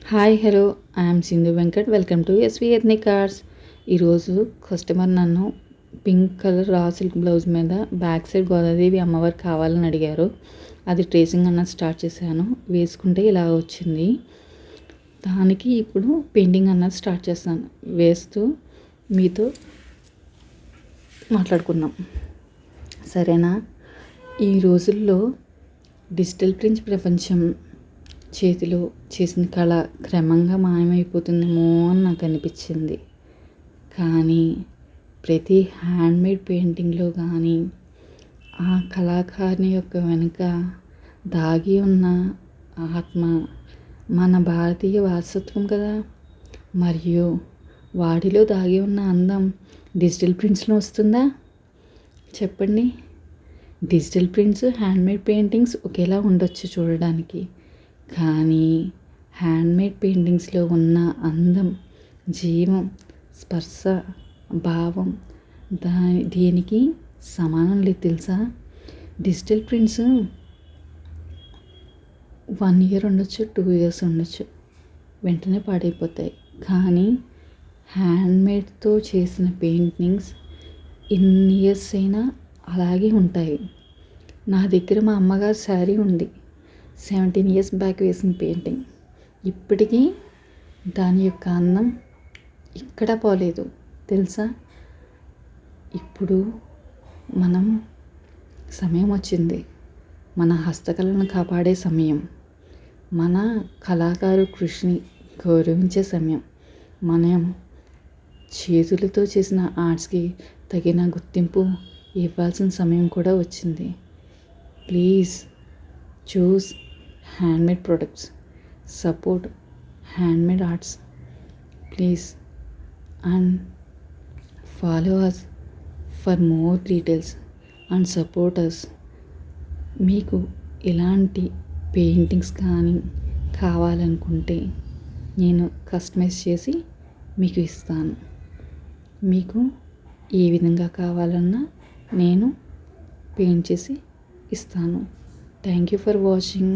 Hi hello, I'm Sindhu Venkat. Welcome to SV ethnic arts. ఈరోజు customer నన్ను pink colour raw silk blouse మీద back side Godadevi అమ్మవారు కావాలని అడిగారు. అది ట్రేసింగ్ అన్నది స్టార్ట్ చేశాను. వేసుకుంటే ఇలా వచ్చింది. దానికి ఇప్పుడు పెయింటింగ్ అన్నది స్టార్ట్ చేస్తాను. వేస్తూ మీతో మాట్లాడుకున్నాం, సరేనా? ఈ రోజుల్లో డిజిటల్ ప్రింట్ ప్రపంచం చేతిలో చేసిన కళ క్రమంగా మాయమైపోతుందేమో అని నాకు అనిపించింది. కానీ ప్రతి హ్యాండ్మేడ్ పెయింటింగ్లో కానీ ఆ కళాకారుని యొక్క వెనుక దాగి ఉన్న ఆత్మ మన భారతీయ వారసత్వం కదా. మరియు వాటిలో దాగి ఉన్న అందం డిజిటల్ ప్రింట్స్లో వస్తుందా? చెప్పండి. డిజిటల్ ప్రింట్స్, హ్యాండ్మేడ్ పెయింటింగ్స్ ఒకేలా ఉండొచ్చు చూడడానికి, కానీ హ్యాండ్మేడ్ పెయింటింగ్స్లో ఉన్న అందం, జీవం, స్పర్శ, భావం దేనికి సమానం లేదు తెలుసా? డిజిటల్ ప్రింట్స్ 1 year ఉండొచ్చు, 2 years ఉండొచ్చు, వెంటనే పాడైపోతాయి. కానీ హ్యాండ్మేడ్తో చేసిన పెయింటింగ్స్ ఎన్ని ఇయర్స్ అయినా అలాగే ఉంటాయి. నా దగ్గర మా అమ్మగారు శారీ ఉంది, 17 years బ్యాక్ వేసిన పెయింటింగ్. ఇప్పటికీ దాని యొక్క అందం ఇక్కడ పోలేదు తెలుసా? ఇప్పుడు మనం సమయం వచ్చింది, మన హస్తకళను కాపాడే సమయం, మన కళాకారు కృషిని గౌరవించే సమయం, మనం చేతులతో చేసిన ఆర్ట్స్కి తగిన గుర్తింపు ఇవ్వాల్సిన సమయం కూడా వచ్చింది. Please choose handmade products, support handmade arts, please, and follow us for more details and support us. మీకు ఇలాంటి పెయింటింగ్స్ కానీ కావాలనుకుంటే నేను కస్టమైజ్ చేసి మీకు ఇస్తాను. మీకు ఏ విధంగా కావాలన్నా నేను పెయింట్ చేసి ఇస్తాను. Thank you for watching.